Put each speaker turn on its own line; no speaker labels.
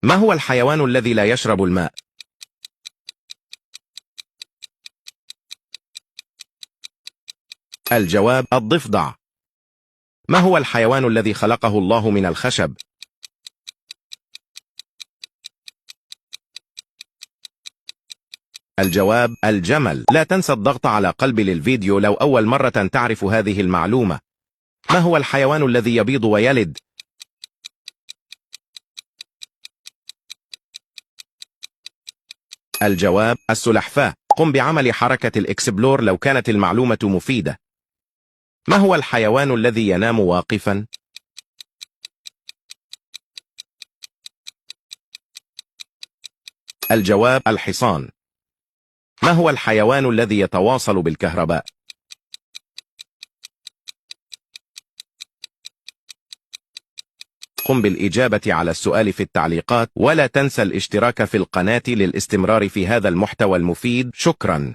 ما هو الحيوان الذي لا يشرب الماء؟ الجواب الضفدع. ما هو الحيوان الذي خلقه الله من الخشب؟ الجواب الجمل. لا تنسى الضغط على قلب للفيديو لو أول مرة تعرف هذه المعلومة. ما هو الحيوان الذي يبيض ويلد؟ الجواب السلحفاة. قم بعمل حركة الإكسبلور لو كانت المعلومة مفيدة. ما هو الحيوان الذي ينام واقفا؟ الجواب الحصان. ما هو الحيوان الذي يتواصل بالكهرباء؟ قم بالإجابة على السؤال في التعليقات، ولا تنسى الاشتراك في القناة للاستمرار في هذا المحتوى المفيد. شكرا.